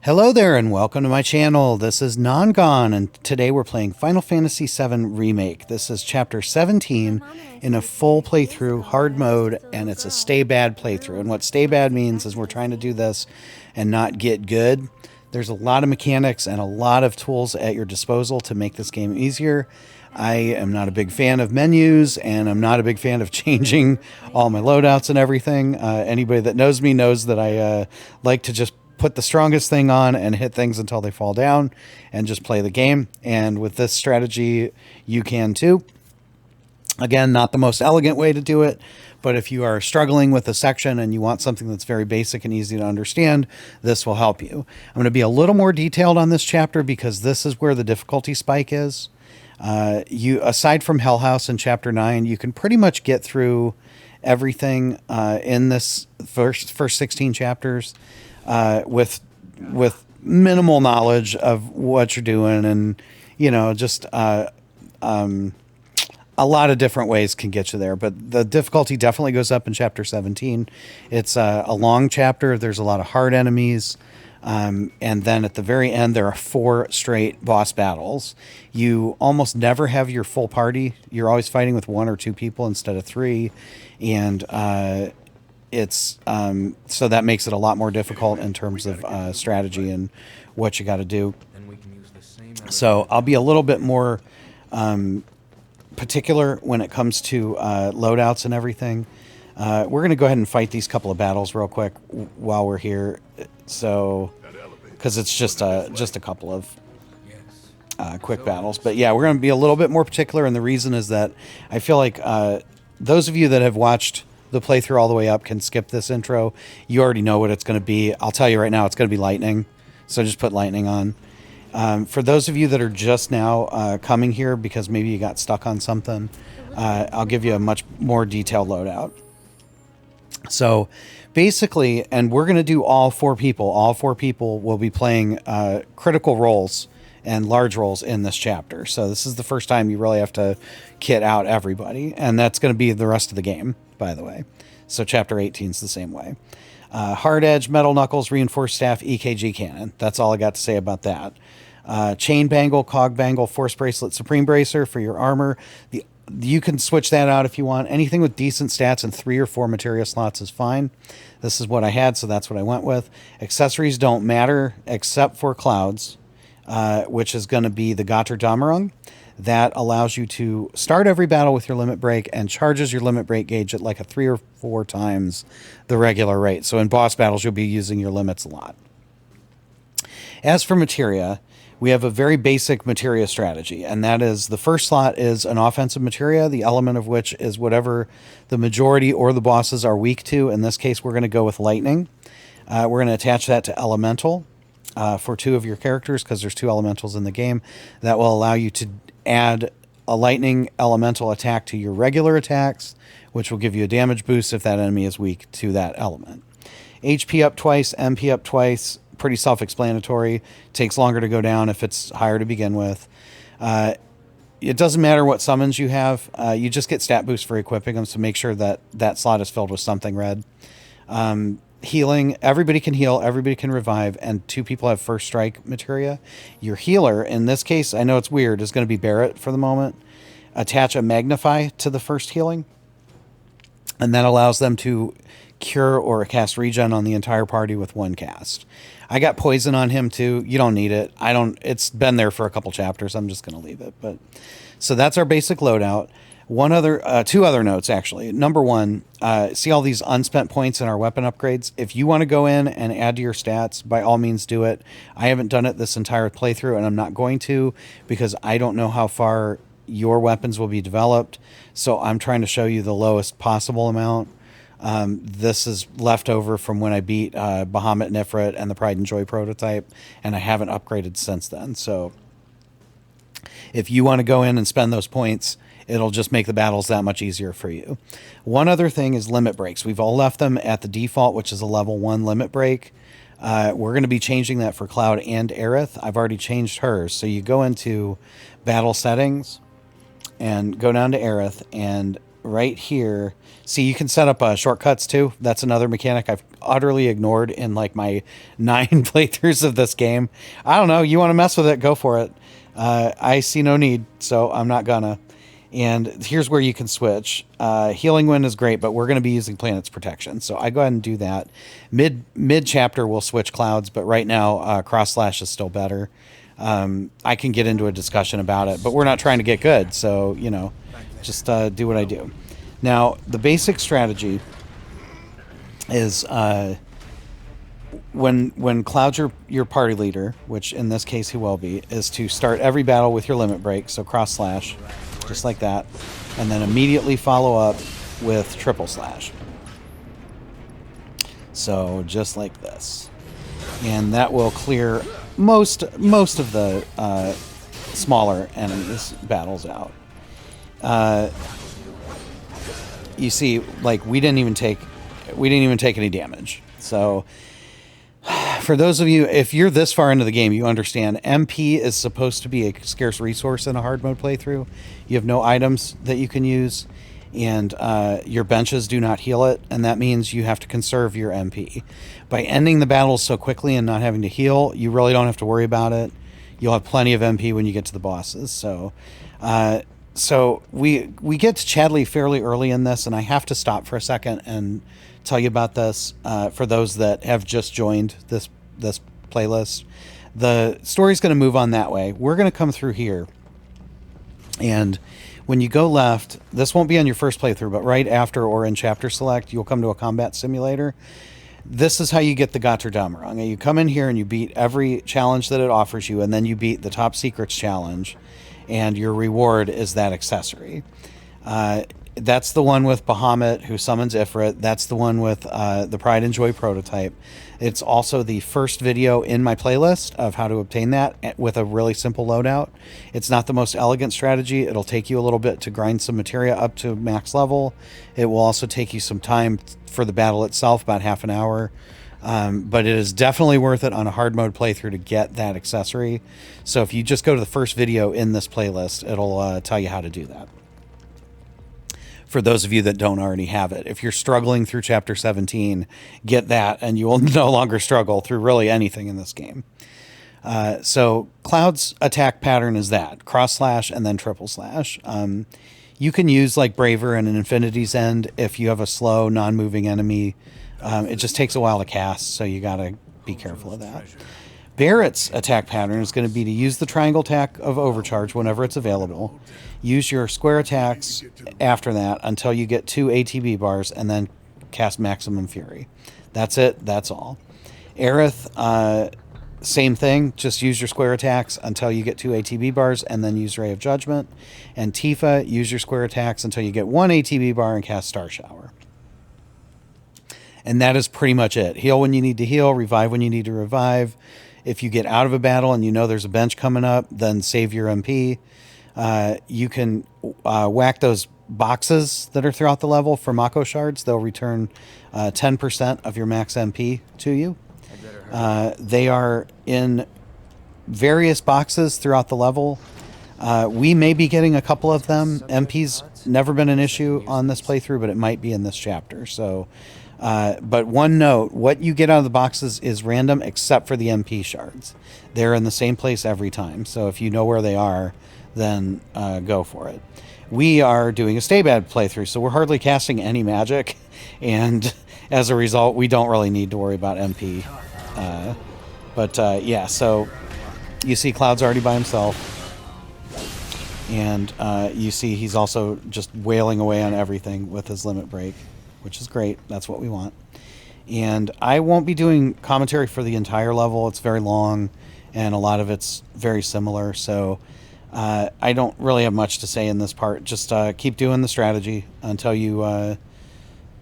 Hello there and welcome to my channel. This is NonGone and today we're playing Final Fantasy VII Remake. This is chapter 17 in a full playthrough hard mode, and it's a stay bad playthrough. And what stay bad means is we're trying to do this and not get good. There's a lot of mechanics and a lot of tools at your disposal to make this game easier. I am not a big fan of menus, and I'm not a big fan of changing all my loadouts and everything. Anybody that knows me knows that I like to just put the strongest thing on and hit things until they fall down and just play the game. And with this strategy, you can too. Again, not the most elegant way to do it, but if you are struggling with a section and you want something that's very basic and easy to understand, this will help you. I'm going to be a little more detailed on this chapter because this is where the difficulty spike is. Aside from Hell House in chapter 9, you can pretty much get through everything in this first 16 chapters with minimal knowledge of what you're doing, and just a lot of different ways can get you there. But the difficulty definitely goes up in chapter 17. It's a long chapter. There's a lot of hard enemies. And then at the very end, there are 4 straight boss battles. You almost never have your full party. You're always fighting with 1 or 2 people instead of 3. And it's so that makes it a lot more difficult in terms of strategy and what you got to do. So I'll be a little bit more particular when it comes to loadouts and everything. We're going to go ahead and fight these couple of battles real quick while we're here. So, because it's just a couple of quick battles. But yeah, we're going to be a little bit more particular, and the reason is that I feel like those of you that have watched the playthrough all the way up can skip this intro. You already know what it's going to be. I'll tell you right now, it's going to be lightning. So just put lightning on. For those of you that are just now coming here because maybe you got stuck on something, I'll give you a much more detailed loadout. So basically, and we're going to do all 4 people. All 4 people will be playing critical roles and large roles in this chapter. So this is the first time you really have to kit out everybody. And that's going to be the rest of the game, by the way. So chapter 18 is the same way. Hard Edge, Metal Knuckles, Reinforced Staff, EKG Cannon. That's all I got to say about that. Chain Bangle, Cog Bangle, Force Bracelet, Supreme Bracer for your armor. You can switch that out if you want. Anything with decent stats and 3 or 4 materia slots is fine. This is what I had, so that's what I went with. Accessories don't matter except for Clouds, which is going to be the Gotterdammerung. That allows you to start every battle with your limit break and charges your limit break gauge at like a 3 or 4 times the regular rate. So in boss battles, you'll be using your limits a lot. As for materia, we have a very basic materia strategy, and that is the first slot is an offensive materia, the element of which is whatever the majority or the bosses are weak to. In this case, we're going to go with lightning. We're going to attach that to elemental for 2 of your characters because there's 2 elementals in the game. That will allow you to add a lightning elemental attack to your regular attacks, which will give you a damage boost if that enemy is weak to that element. HP up twice, MP up twice. Pretty self-explanatory. Takes longer to go down if it's higher to begin with. It doesn't matter what summons you have. You just get stat boost for equipping them, so make sure that that slot is filled with something red. Healing. Everybody can heal. Everybody can revive, and 2 people have first strike materia. Your healer, in this case, I know it's weird, is going to be Barret for the moment. Attach a Magnify to the first healing, and that allows them to cure or cast regen on the entire party with 1 cast. I got poison on him too. You don't need it. It's been there for a couple chapters. I'm just going to leave it. But so that's our basic loadout. 2 other notes actually. Number 1, see all these unspent points in our weapon upgrades. If you want to go in and add to your stats, by all means do it. I haven't done it this entire playthrough, and I'm not going to because I don't know how far your weapons will be developed. So I'm trying to show you the lowest possible amount. This is left over from when I beat Bahamut and Ifrit and the Pride and Joy prototype, and I haven't upgraded since then. So if you want to go in and spend those points, it'll just make the battles that much easier for you. One other thing is limit breaks. We've all left them at the default, which is a level 1 limit break. We're going to be changing that for Cloud and Aerith. I've already changed hers. So you go into battle settings and go down to Aerith, and right here. See, you can set up shortcuts too. That's another mechanic I've utterly ignored in like my 9 playthroughs of this game. I don't know. You want to mess with it? Go for it. I see no need, so I'm not gonna. And here's where you can switch. Healing Wind is great, but we're going to be using Planet's Protection. So I go ahead and do that. Mid chapter, we'll switch clouds, but right now, Cross Slash is still better. I can get into a discussion about it, but we're not trying to get good. So, you know, just do what I do. Now, the basic strategy is when Cloud's your party leader, which in this case he will be, is to start every battle with your limit break. So Cross Slash. Just like that, and then immediately follow up with Triple Slash. So just like this, and that will clear most of the smaller enemies battles out. You see, like we didn't even take any damage. So for those of you, if you're this far into the game, you understand MP is supposed to be a scarce resource in a hard mode playthrough. You have no items that you can use, and your benches do not heal it, and that means you have to conserve your MP. By ending the battles so quickly and not having to heal, you really don't have to worry about it. You'll have plenty of MP when you get to the bosses. So we get to Chadley fairly early in this, and I have to stop for a second and tell you about this for those that have just joined this playlist. The story's going to move on that way. We're going to come through here, and when you go left, this won't be on your first playthrough, but right after or in chapter select, you'll come to a combat simulator. This is how you get the Gotterdammerung. You come in here and you beat every challenge that it offers you, and then you beat the top secrets challenge, and your reward is that accessory. That's the one with Bahamut, who summons Ifrit. That's the one with the Pride and Joy prototype. It's also the first video in my playlist of how to obtain that with a really simple loadout. It's not the most elegant strategy. It'll take you a little bit to grind some materia up to max level. It will also take you some time for the battle itself, about half an hour. But it is definitely worth it on a hard mode playthrough to get that accessory. So if you just go to the first video in this playlist, it'll tell you how to do that. For those of you that don't already have it. If you're struggling through Chapter 17, get that, and you will no longer struggle through really anything in this game. So Cloud's attack pattern is that. Cross slash and then triple slash. You can use like Braver and an Infinity's End if you have a slow, non-moving enemy. It just takes a while to cast, so you got to be careful of that. Barret's attack pattern is going to be to use the triangle attack of Overcharge whenever it's available. Use your square attacks after that until you get 2 ATB bars, and then cast Maximum Fury. That's it. That's all. Aerith, same thing. Just use your square attacks until you get 2 ATB bars, and then use Ray of Judgment. And Tifa, use your square attacks until you get 1 ATB bar and cast Star Shower. And that is pretty much it. Heal when you need to heal. Revive when you need to revive. If you get out of a battle and you know there's a bench coming up, then save your MP. You can whack those boxes that are throughout the level for Mako shards. They'll return 10% of your max MP to you. They are in various boxes throughout the level. We may be getting a couple of them. MP's never been an issue on this playthrough, but it might be in this chapter. So, but one note, what you get out of the boxes is random except for the MP shards. They're in the same place every time. So if you know where they are, then go for it. We are doing a stay bad playthrough, so we're hardly casting any magic, and as a result, we don't really need to worry about MP. Yeah, so you see Cloud's already by himself, and you see he's also just wailing away on everything with his limit break, which is great. That's what we want. And I won't be doing commentary for the entire level. It's very long, and a lot of it's very similar, so I don't really have much to say in this part. Just keep doing the strategy until you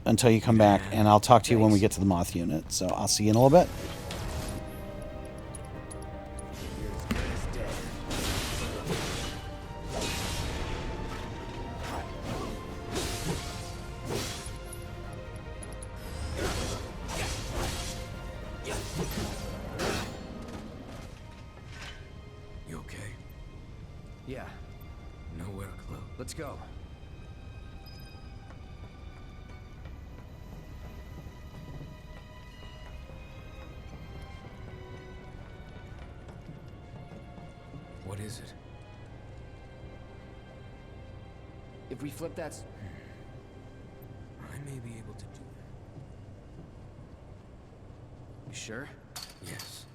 come back, and I'll talk to you when we get to the Moth unit. So I'll see you in a little bit. Yeah. Nowhere close. Let's go. is it? If we flip that... I may be able to do that. You sure? Yes.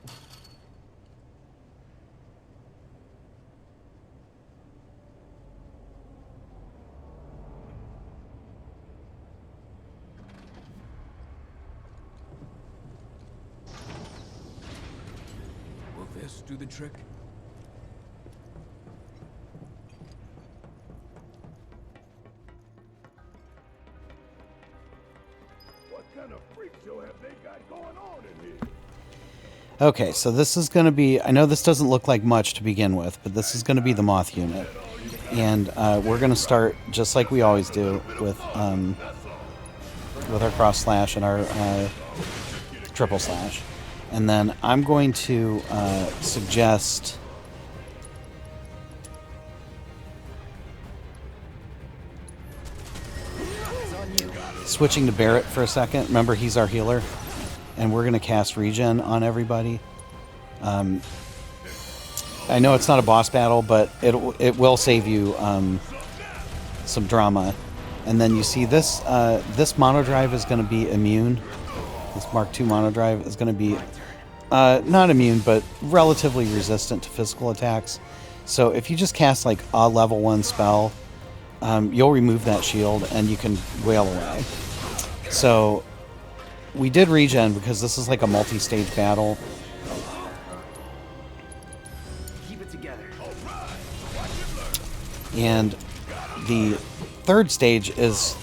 Will this do the trick? Okay, so this is going to be... I know this doesn't look like much to begin with, but this is going to be the M.O.T.H unit. And we're going to start just like we always do with our cross slash and our triple slash. And then I'm going to suggest... switching to Barret for a second. Remember, he's our healer. And we're going to cast regen on everybody. I know it's not a boss battle, but it will save you some drama. And then you see this this mono drive is going to be immune. This Mark II mono drive is going to be not immune, but relatively resistant to physical attacks. So if you just cast like a level 1 spell, you'll remove that shield and you can wail away. So we did regen because this is like a multi-stage battle. Keep it together. And the third stage is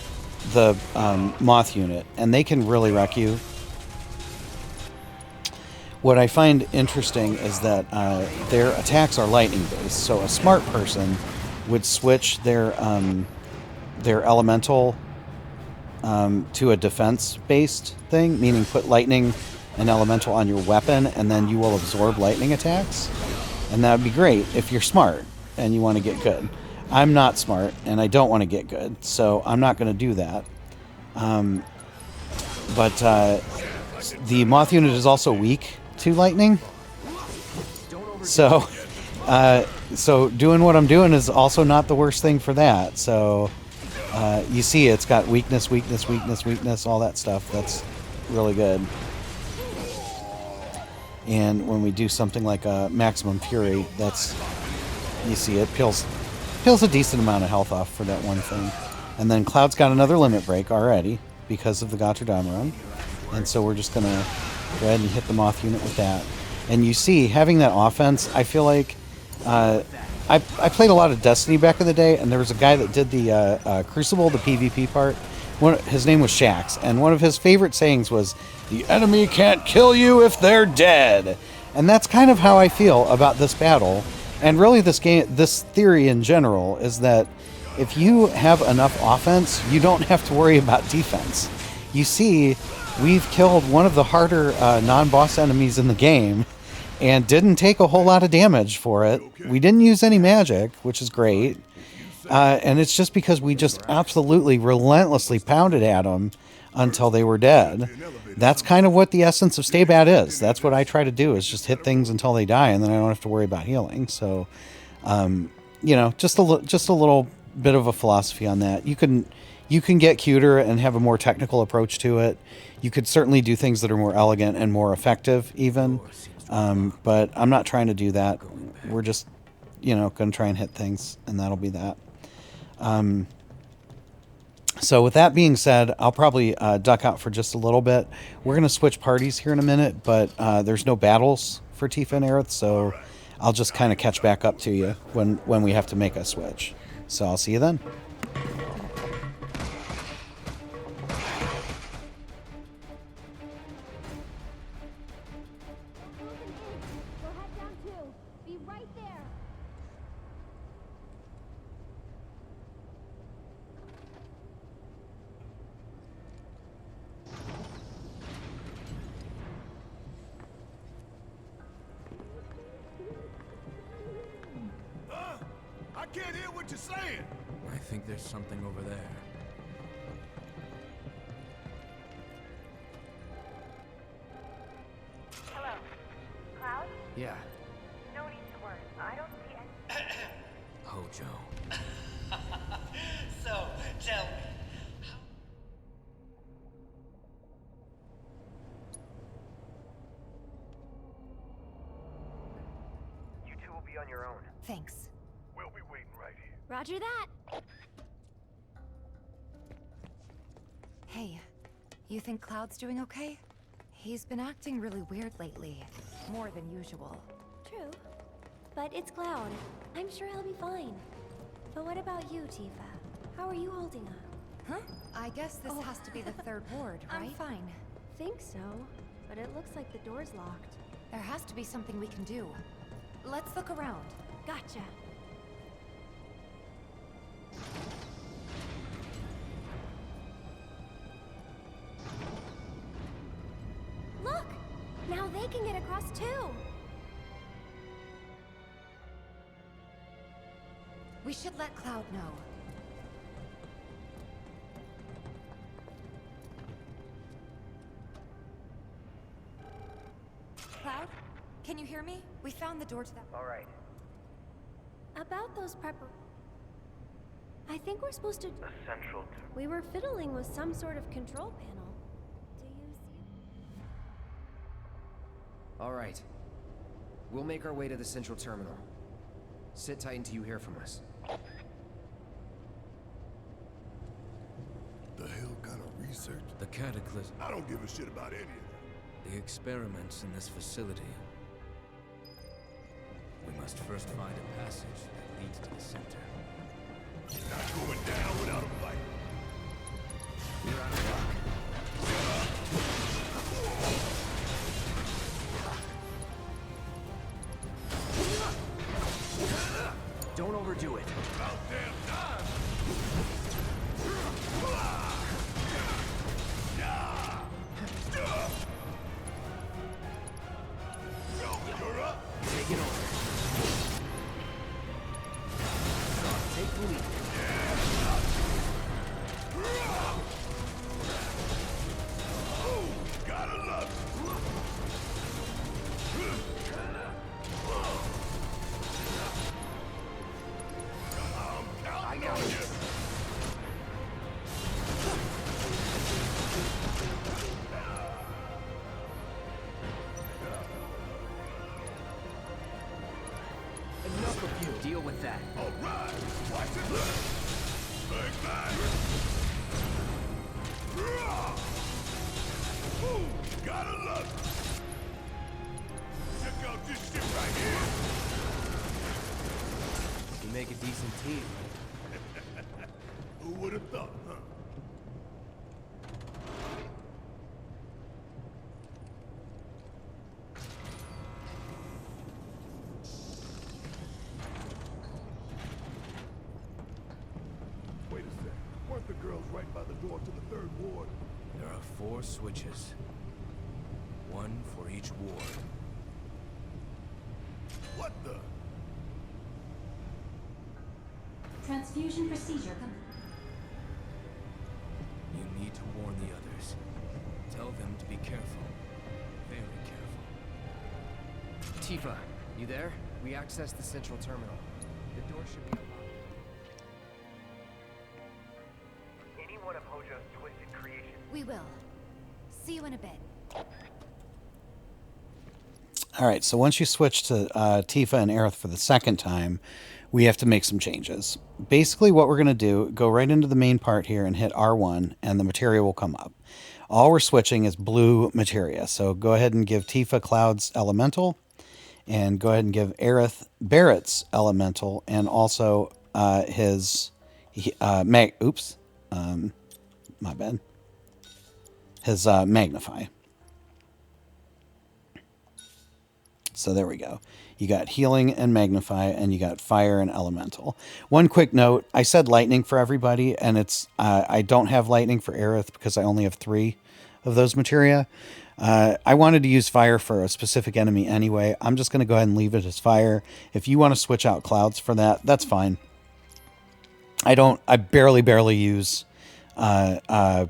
the M.O.T.H unit, and they can really wreck you. What I find interesting is that their attacks are lightning based, so a smart person would switch their elemental to a defense-based thing, meaning put lightning and elemental on your weapon, and then you will absorb lightning attacks. And that would be great if you're smart and you want to get good. I'm not smart, and I don't want to get good, so I'm not going to do that. But the M.O.T.H unit is also weak to lightning. So, so doing what I'm doing is also not the worst thing for that. So... you see it's got weakness, weakness, weakness, weakness, all that stuff. That's really good. And when we do something like a Maximum Fury, that's... you see it peels a decent amount of health off for that one thing. And then Cloud's got another limit break already because of the Gotterdammerung. And so we're just going to go ahead and hit the M.O.T.H unit with that. And you see, having that offense, I feel like... I played a lot of Destiny back in the day, and there was a guy that did the Crucible, the PvP part. His name was Shax, and one of his favorite sayings was, "The enemy can't kill you if they're dead." And that's kind of how I feel about this battle. And really this theory in general is that if you have enough offense, you don't have to worry about defense. You see, we've killed one of the harder non-boss enemies in the game, and didn't take a whole lot of damage for it. We didn't use any magic, which is great. And it's just because we just absolutely relentlessly pounded at them until they were dead. That's kind of what the essence of Stay Bad is. That's what I try to do, is just hit things until they die, and then I don't have to worry about healing. So, you know, just a little bit of a philosophy on that. You can get cuter and have a more technical approach to it. You could certainly do things that are more elegant and more effective, even. But I'm not trying to do that. We're just, you know, going to try and hit things, and that'll be that. So with that being said, I'll probably duck out for just a little bit. We're going to switch parties here in a minute, but there's no battles for Tifa and Aerith, so I'll just kind of catch back up to you when we have to make a switch. So I'll see you then. I can't hear what you're saying. I think there's something over there. Hello. Cloud? Yeah. No need to worry. I don't see any... own. Thanks. We'll be waiting right here. Roger that. Hey, you think Cloud's doing okay? He's been acting really weird lately. More than usual. True. But it's Cloud. I'm sure he'll be fine. But what about you, Tifa? How are you holding up? Huh? I guess this has to be the third ward, right? I'm fine. Think so. But it looks like the door's locked. There has to be something we can do. Let's look around. Gotcha. Look! Now they can get across too! We should let Cloud know. Cloud? Can you hear me? We found the door to that... Alright. About those I think we're supposed to... Essential to... We were fiddling with some sort of control panel. Do you see... Alright. We'll make our way to the central terminal. Sit tight until you hear from us. The hell kind of research? The cataclysm. I don't give a shit about any of that. The experiments in this facility. We must first find a passage that leads to the center. Not going down without a fight. You're out of luck. Don't overdo it. About damn time! You're up! Take it over. Take the lead. Gotta love it. I got you. Enough of you. Deal with that. All right, watch it look. Bang, bang. Ooh, gotta love it. Check out this shit right here. You make a decent team. Who would have thought, huh? Wait a sec. Weren't the girls right by the door to the third ward? There are 4 switches. 1 for each ward. What the? Transfusion procedure complete. You need to warn the others. Tell them to be careful. Very careful. Tifa, you there? We accessed the central terminal. The door should be unlocked. Any one of Hojo's twisted creations. We will. See you in a bit. All right, so once you switch to Tifa and Aerith for the second time, we have to make some changes. Basically, what we're going to do, go right into the main part here and hit R1, and the materia will come up. All we're switching is blue materia, so go ahead and give Tifa Cloud's elemental, and go ahead and give Aerith Barret's elemental, and also his my bad. His magnify. So there we go. You got healing and magnify, and you got fire and elemental. One quick note, I said lightning for everybody, and it's I don't have lightning for Aerith because I only have 3 of those materia. I wanted to use fire for a specific enemy anyway. I'm just going to go ahead and leave it as fire. If you want to switch out clouds for that, that's fine. I barely use Aerith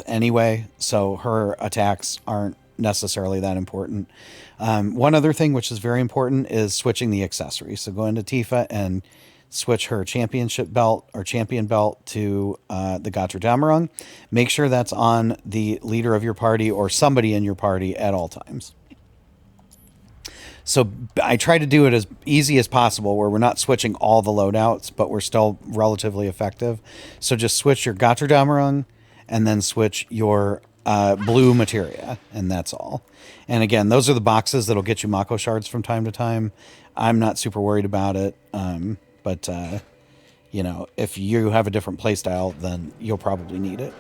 anyway, so her attacks aren't necessarily that important. One other thing which is very important is switching the accessory. So go into Tifa and switch her championship belt or champion belt to the Gotterdammerung. Make sure that's on the leader of your party or somebody in your party at all times. So I try to do it as easy as possible where we're not switching all the loadouts, but we're still relatively effective. So just switch your Gotterdammerung and then switch your blue materia, and that's all. And again, those are the boxes that'll get you Mako shards from time to time. I'm not super worried about it, but you know, if you have a different playstyle, then you'll probably need it.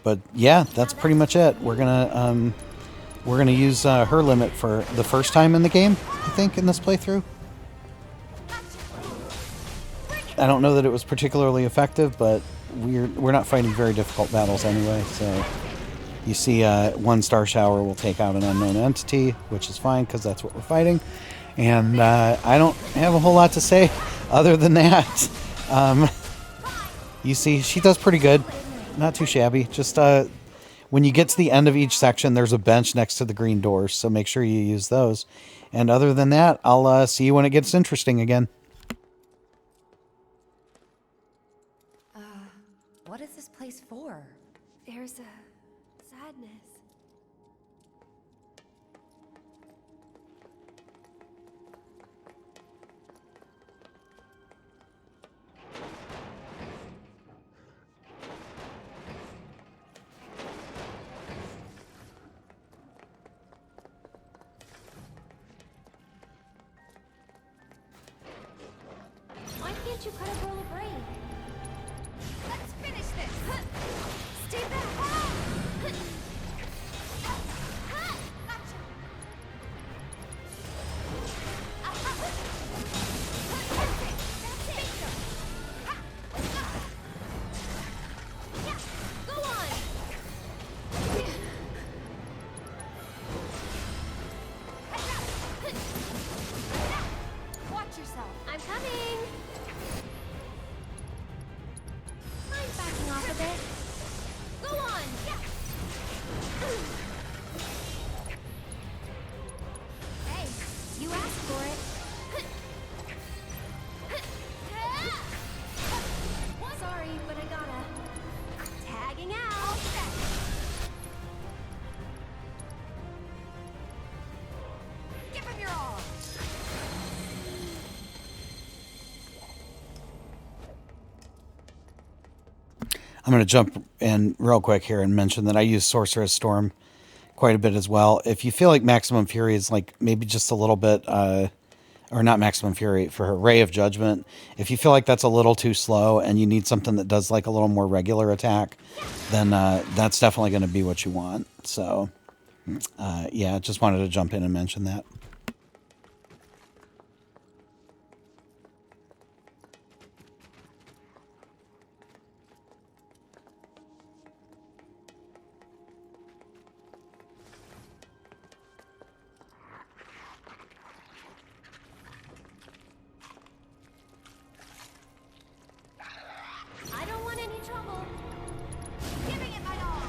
But yeah, that's pretty much it. We're gonna use her limit for the first time in the game, I think, in this playthrough. I don't know that it was particularly effective, but we're not fighting very difficult battles anyway. So you see, 1 star shower will take out an unknown entity, which is fine because that's what we're fighting. And I don't have a whole lot to say other than that. You see, she does pretty good. Not too shabby. Just when you get to the end of each section, there's a bench next to the green doors, so make sure you use those. And other than that, I'll see you when it gets interesting again. What is this place for? There's a sadness. Why can't you cut a girl a break? Let's finish this! Stay back! Gotcha! Go on! Watch yourself! I'm coming! I'm backing off a bit. Go on! Hey, you asked for it. Sorry, but I gotta. Tagging out! Give him your all! I'm going to jump in real quick here and mention that I use Sorceress Storm quite a bit as well. If you feel like Maximum Fury is like maybe just a little bit, or not Maximum Fury, for her Ray of Judgment, if you feel like that's a little too slow and you need something that does like a little more regular attack, then that's definitely going to be what you want. So, yeah, just wanted to jump in and mention that. I don't want any trouble. Giving it my all!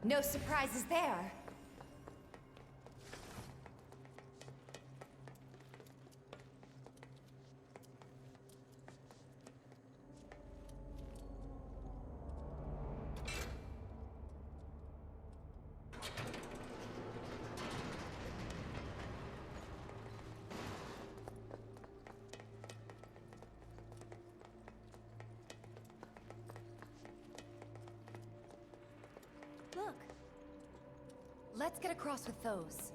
No surprises there. Look, Let's get across with those.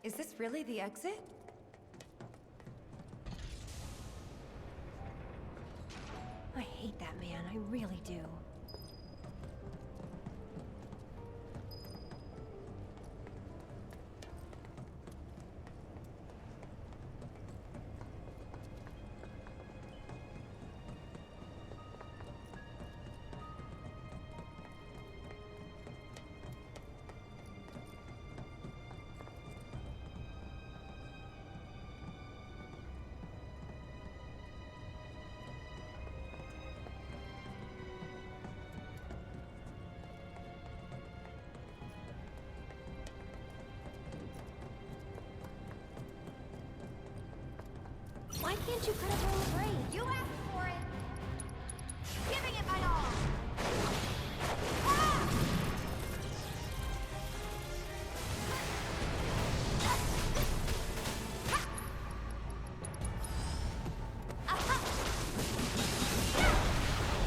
Is this really the exit? I hate that man, I really do. Why can't you cut a roll of brain? You asked for it! Giving it my all! Ah!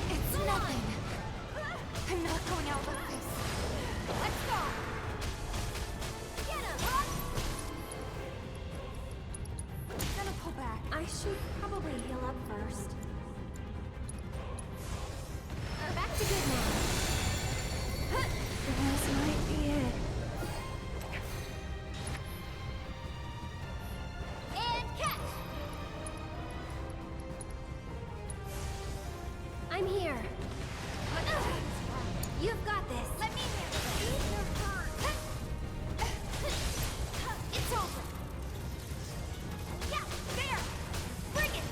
It's nothing. I'm not going out like this. Let's go! Get him! Gonna pull back. I should probably heal up first. Back to good now. This might be it. And catch! I'm here. You've got this. Let me handle it. You're hurt. It's over. Yeah, there. Bring it.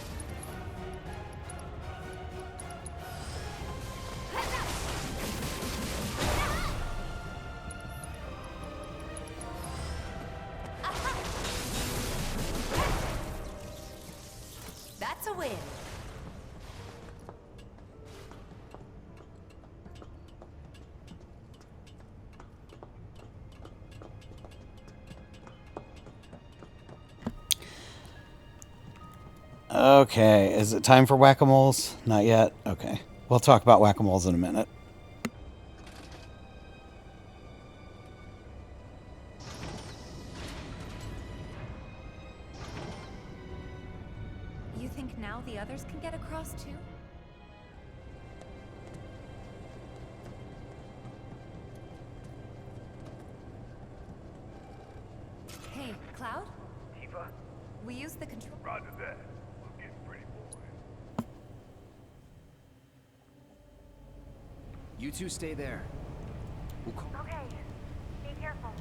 That's a win. Okay, is it time for whack-a-moles? Not yet? Okay. We'll talk about whack-a-moles in a minute. You think now the others can get across too? Hey, Cloud? Tifa, We use the control. roger that. We're getting pretty boring. You two stay there. We'll call. Okay. Be careful.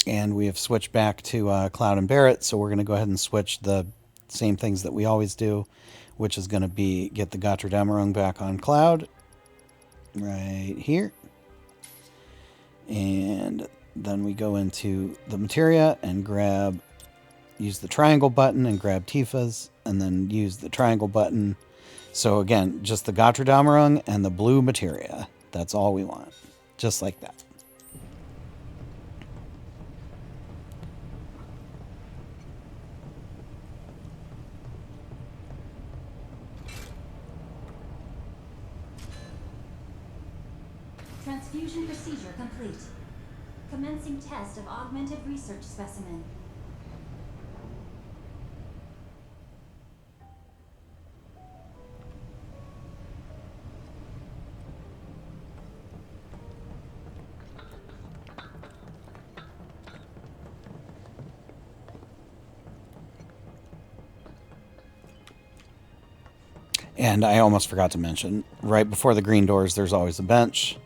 And we have switched back to Cloud and Barret, so we're going to go ahead and switch the same things that we always do, which is going to be get the Gotterdammerung back on Cloud, right here. And then we go into the materia and use the triangle button and grab Tifa's, and then use the triangle button. So again, just the Gotterdammerung and the blue materia. That's all we want. Just like that. Transfusion procedure complete. Commencing test of augmented research specimen. And I almost forgot to mention, right before the green doors, there's always a bench.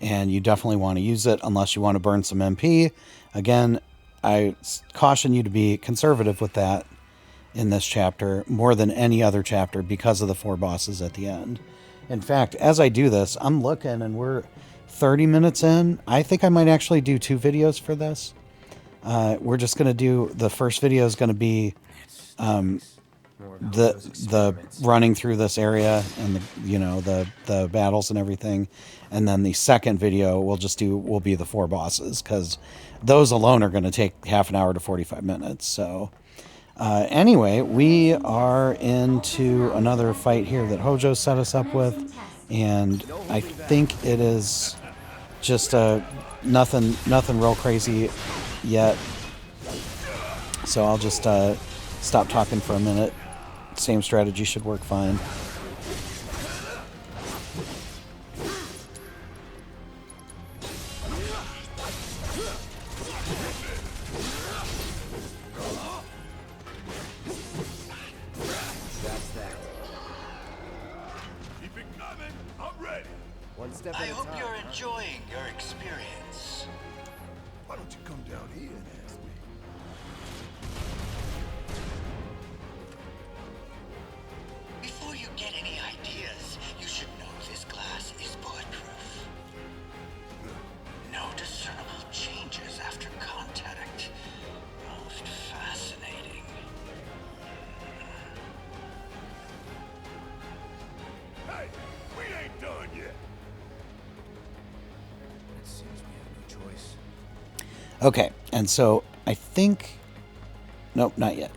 And you definitely want to use it unless you want to burn some MP. Again, I caution you to be conservative with that in this chapter more than any other chapter because of the 4 bosses at the end. In fact, as I do this, I'm looking and we're 30 minutes in. I think I might actually do 2 videos for this. We're just going to do, the first video is going to be the running through this area and the battles and everything, and then the second video will be the 4 bosses, because those alone are going to take half an hour to 45 minutes. So anyway, we are into another fight here that Hojo set us up with, and I think it is just nothing real crazy yet. So I'll just stop talking for a minute. Same strategy should work fine. That's that. Keep it coming. I'm ready. One step I at a hope time. you're enjoying your experience. Why don't you come down here and ask me? Before you get any ideas, you should know this glass is bulletproof. No discernible changes after contact. Most fascinating. Hey, we ain't done yet. It seems we have no choice. Okay, and so I think... Nope, not yet.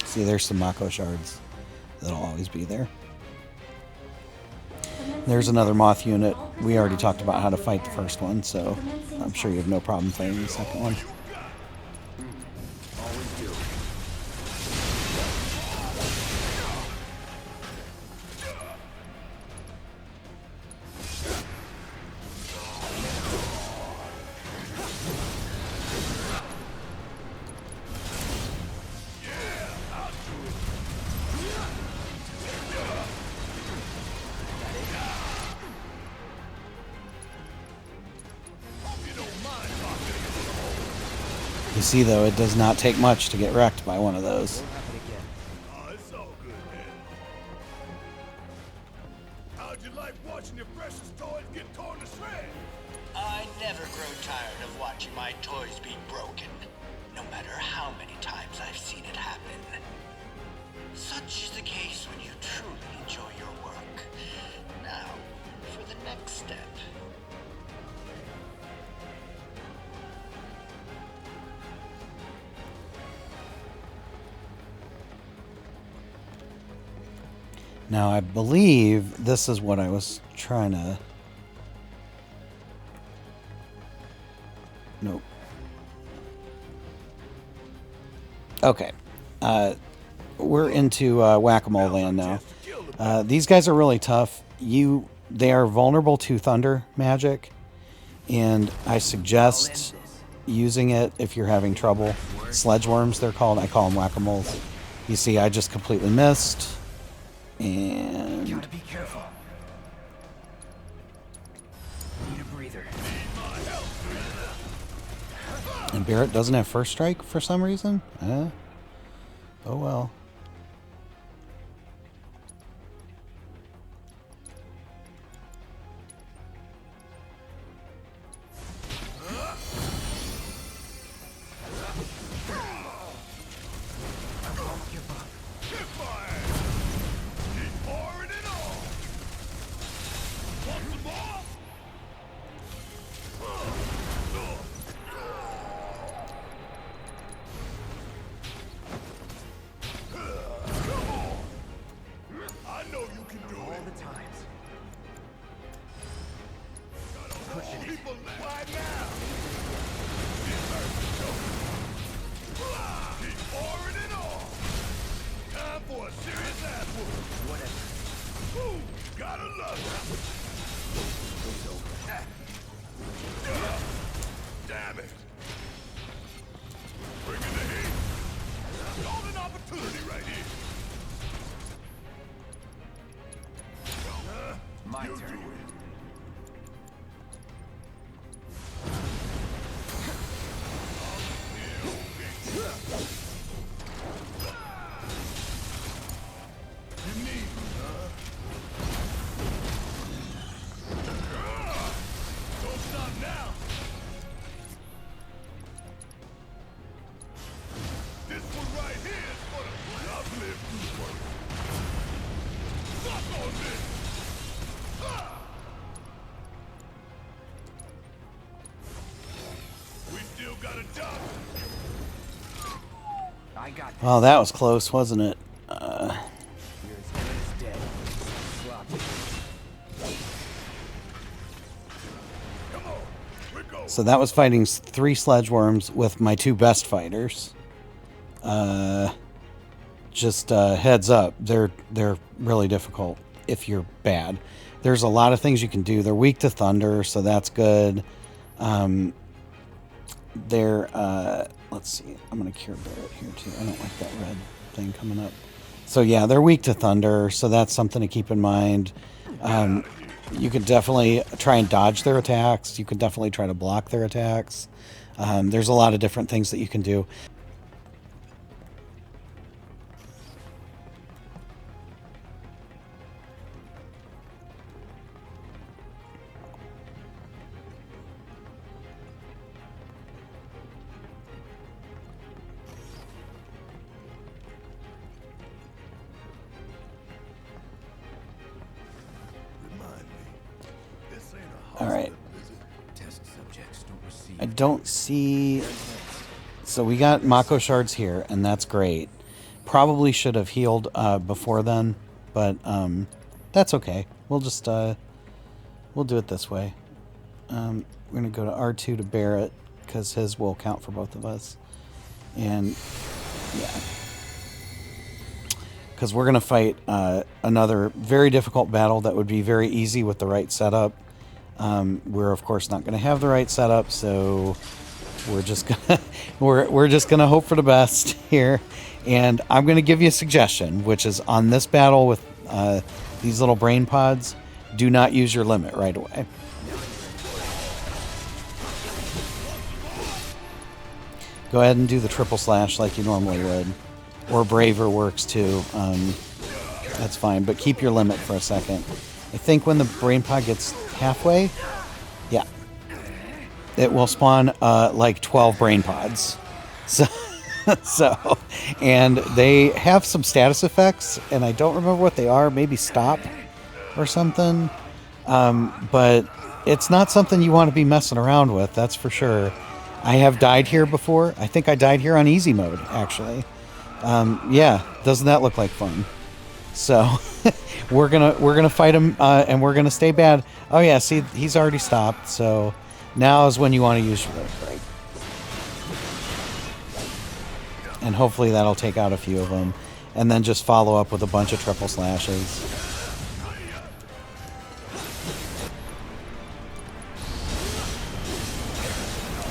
See, there's some Mako shards. That'll always be there. There's another M.O.T.H unit. We already talked about how to fight the first one, so I'm sure you have no problem fighting the second one. Always do. You see, though, it does not take much to get wrecked by one of those. Won't happen again. Oh, it's all good, man. How'd you like watching your precious toys get torn to shreds? I never grow tired of watching my toys be broken, no matter how many times I've seen it happen. Such is the case when you truly enjoy your work. Now, for the next step. Now, I believe this is what I was trying to... Nope. Okay. We're into whack-a-mole land now. These guys are really tough. They are vulnerable to thunder magic, and I suggest using it if you're having trouble. Sledgeworms, they're called. I call them whack-a-moles. You see, I just completely missed. And Gotta be careful. Need a breather. and Barret doesn't have first strike for some reason. Oh well. Well, that was close, wasn't it? You're as good as dead. Sloppy. So that was fighting 3 Sledgeworms with my 2 best fighters. Just heads up, they're really difficult if you're bad. There's a lot of things you can do. They're weak to thunder, so that's good. Let's see. I'm gonna cure Barret here too. I don't like that red thing coming up. So yeah, they're weak to thunder, so that's something to keep in mind. You could definitely try and dodge their attacks. You could definitely try to block their attacks. There's a lot of different things that you can do. All right. Test subjects don't receive. I don't see... So we got Mako shards here, and that's great. Probably should have healed before then, but that's okay. We'll just... we'll do it this way. We're going to go to R2 to Barret, because his will count for both of us. And, yeah. Because we're going to fight another very difficult battle that would be very easy with the right setup. We're of course not going to have the right setup, so we're just gonna we're just gonna hope for the best here. And I'm going to give you a suggestion, which is on this battle with these little brain pods, do not use your limit right away. Go ahead and do the triple slash like you normally would, or braver works too. That's fine, but keep your limit for a second. I think when the brain pod gets halfway, yeah, it will spawn like 12 brain pods. So, and they have some status effects, and I don't remember what they are. Maybe stop or something. But it's not something you want to be messing around with. That's for sure. I have died here before. I think I died here on easy mode, actually. Yeah, doesn't that look like fun? So we're gonna fight him, and we're gonna stay bad. Oh yeah, see, he's already stopped. So now is when you want to use your break, and hopefully that'll take out a few of them, and then just follow up with a bunch of triple slashes.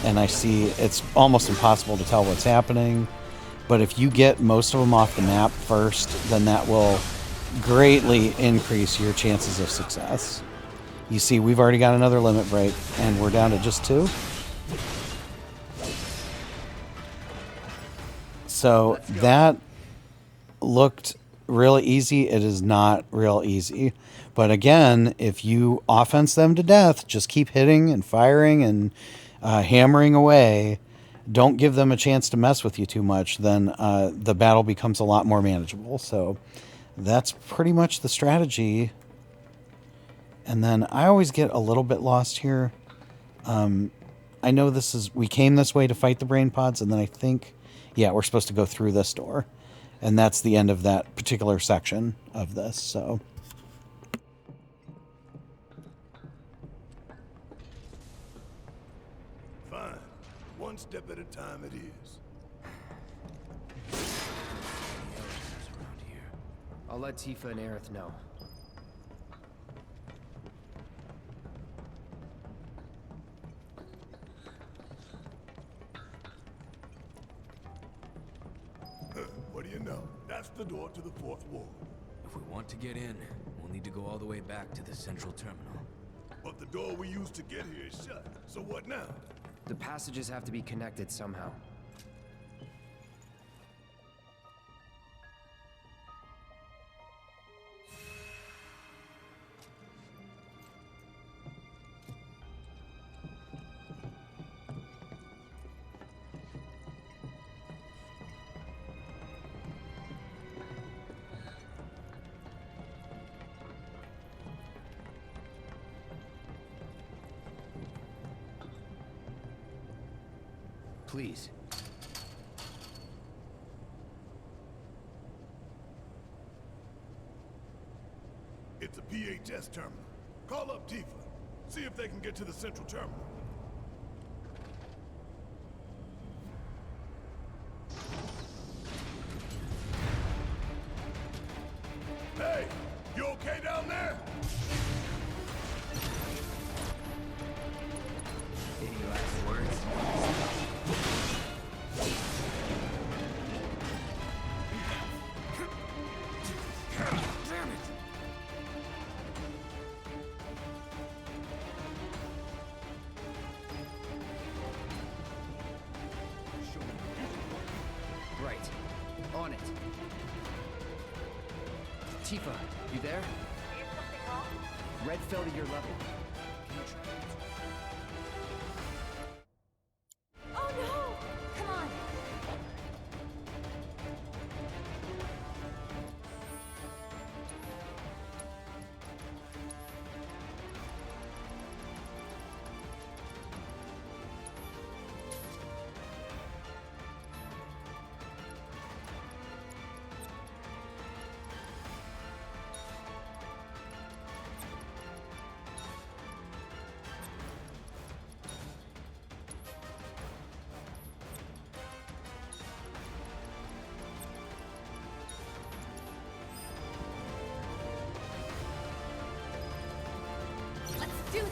And I see it's almost impossible to tell what's happening. But if you get most of them off the map first, then that will greatly increase your chances of success. You see, we've already got another limit break, and we're down to just 2. So that looked really easy. It is not real easy. But again, if you offense them to death, just keep hitting and firing and hammering away. Don't give them a chance to mess with you too much, then the battle becomes a lot more manageable. So that's pretty much the strategy. And then I always get a little bit lost here. I know we came this way to fight the brain pods, and then I think, yeah, we're supposed to go through this door. And that's the end of that particular section of this, so... Fine. One step at a time it is. I'll let Tifa and Aerith know. What do you know? That's the door to the 4th ward. If we want to get in, we'll need to go all the way back to the central terminal. But the door we used to get here is shut. So what now? The passages have to be connected somehow. Please. It's a PHS terminal. Call up Tifa. See if they can get to the central terminal. Hey, you okay down there? Any last words? Damn it! Right. On it. Tifa, you there? Is something wrong? Red fell to your level. Can you try it? Oh no! Come on. Do this.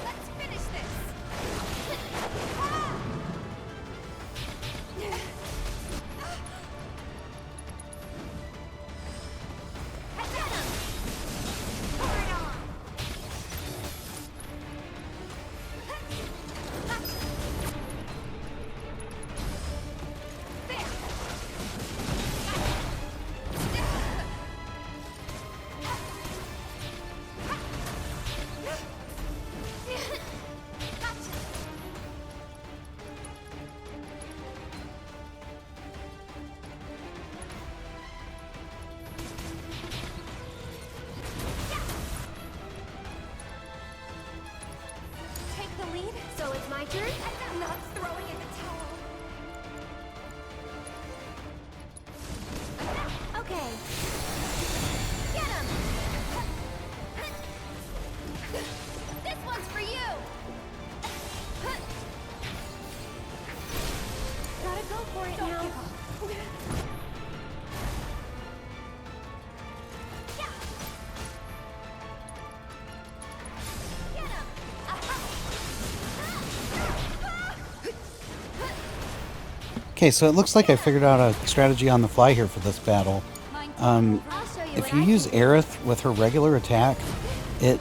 Let's finish this. So it's my turn? I'm not throwing in the towel. Okay. Get him! This one's for you. Gotta go for it now. Okay, so it looks like I figured out a strategy on the fly here for this battle. If you use Aerith with her regular attack, it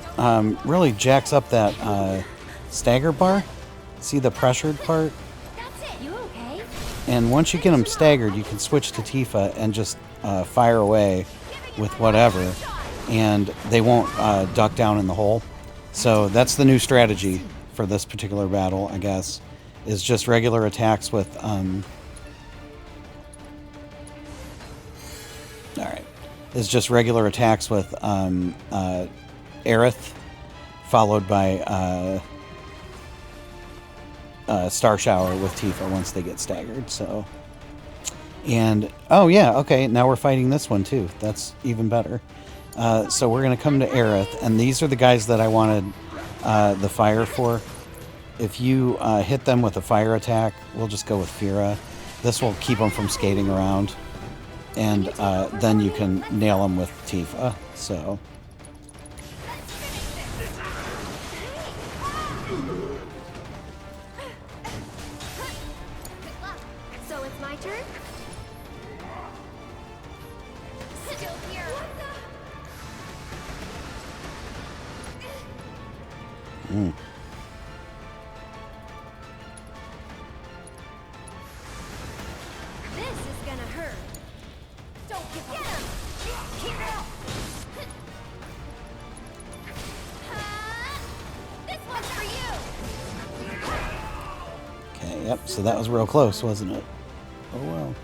really jacks up that stagger bar. See the pressured part? That's it. You okay? And once you get them staggered, you can switch to Tifa and just fire away with whatever, and they won't duck down in the hole. So that's the new strategy for this particular battle, I guess, is just regular attacks with... Alright. Is just regular attacks with Aerith, followed by Star Shower with Tifa once they get staggered. So, and oh yeah, okay, now we're fighting this one too. That's even better. So we're gonna come to Aerith, and these are the guys that I wanted the fire for. If you hit them with a fire attack, we'll just go with Fira. This will keep them from skating around. And then you can nail them with Tifa. So. So it's my turn? Still here. This is gonna hurt. Don't give up. Get him! Keep it up. This one's for you! Okay, yep, so that was real close, wasn't it? Oh well.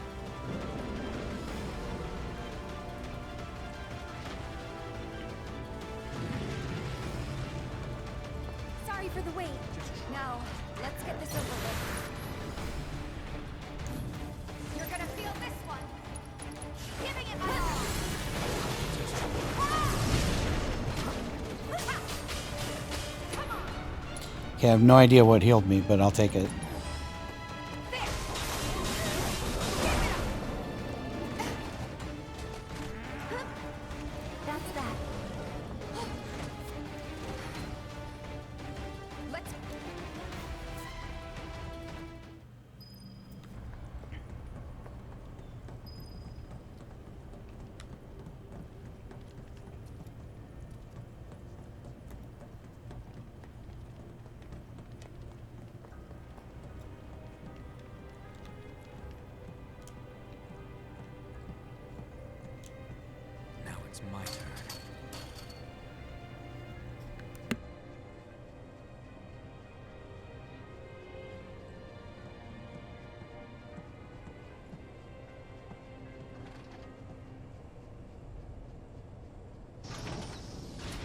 Sorry for the wait. Now, let's get this over with. You're gonna feel this one. Giving it my Okay, I have no idea what healed me, but I'll take it. That's that. Let's... Now it's my turn.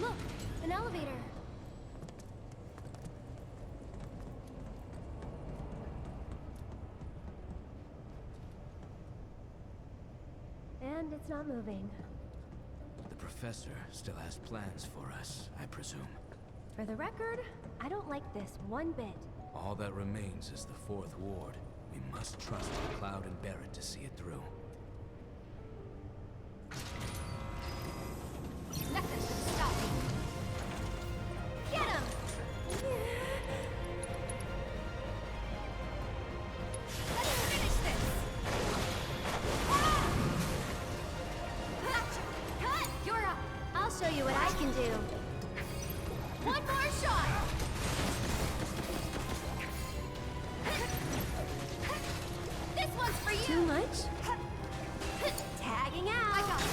Look, an elevator. And it's not moving. The professor still has plans for us, I presume. For the record, I don't like this one bit. All that remains is the fourth ward. We must trust Cloud and Barret to see it through. Nothing should stop me. Get him! Let's finish this! Cut! You're up! I'll show you what I can do. One more shot! This one's for you! Too much? Tagging out. I got it!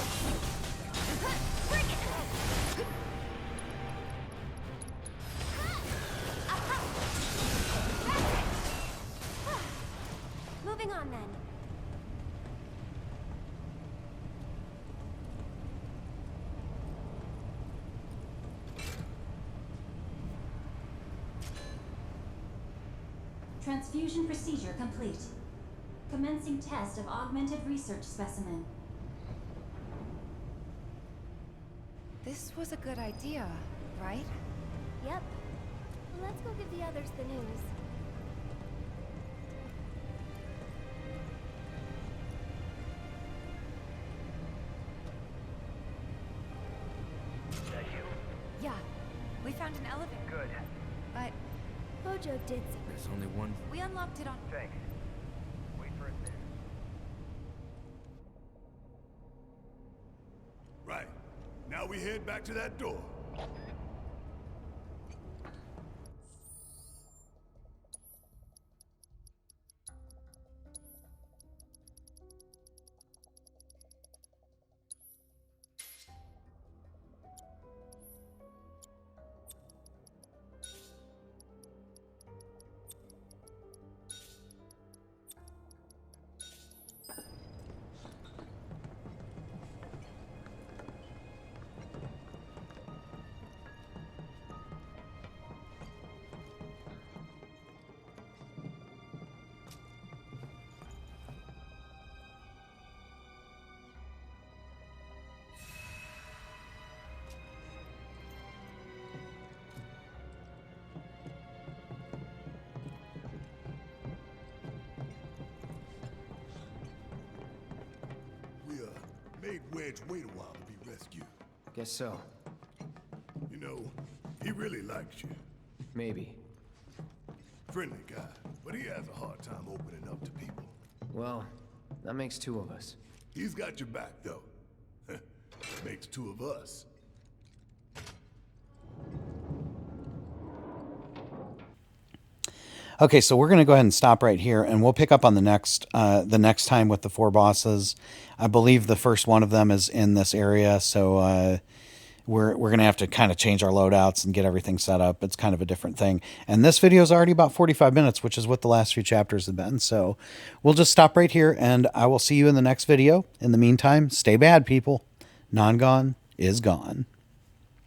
Bring it! Moving on then. Transfusion procedure complete. Commencing test of augmented research specimen. This was a good idea, right? Yep. Let's go give the others the news. That you? Yeah. We found an elevator. Good. But Mojo did some. There's only one. we unlocked it on... Thanks. Wait for it there. Right. Now we head back to that door. Made Wedge wait a while to be rescued. Guess so. You know, he really likes you. Maybe. Friendly guy, but he has a hard time opening up to people. Well, that makes two of us. He's got your back, though. Makes two of us. Okay, so we're going to go ahead and stop right here, and we'll pick up on the next time with the 4 bosses. I believe the first one of them is in this area, so we're going to have to kind of change our loadouts and get everything set up. It's kind of a different thing. And this video is already about 45 minutes, which is what the last few chapters have been. So we'll just stop right here, and I will see you in the next video. In the meantime, stay bad, people. Non-gone is gone.